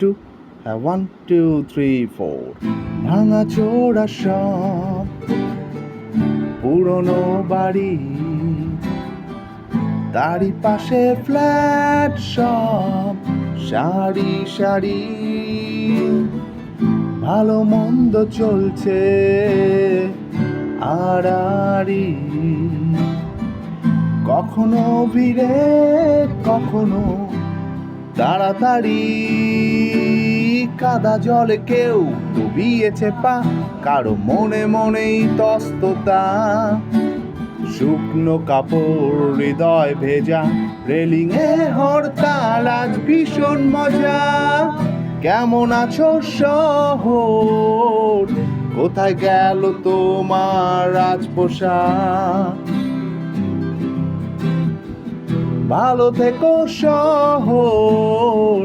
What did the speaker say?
Two, হ্যাঁ 1 2 3 4 ভাঙাচোরা সব পুরনো বাড়ি, তারই পাশে ফ্ল্যাট সব সারি সারি, ভালো মন্দ চলছে আড়াআড়ি, কখনো ভিড়ে কখনো তাড়াতাড়ি, কাদা জলে কেউ ডুবিয়েছে পা, কারো মনে মনেই তস্ততা, শুকনো কাপড় হৃদয় ভেজা, রেলিং এ হরতাল আজ ভীষণ মজা। কেমন আছো শহর, কোথায় গেল তোমার রাজপোশাক? ভালো থেকো শহর,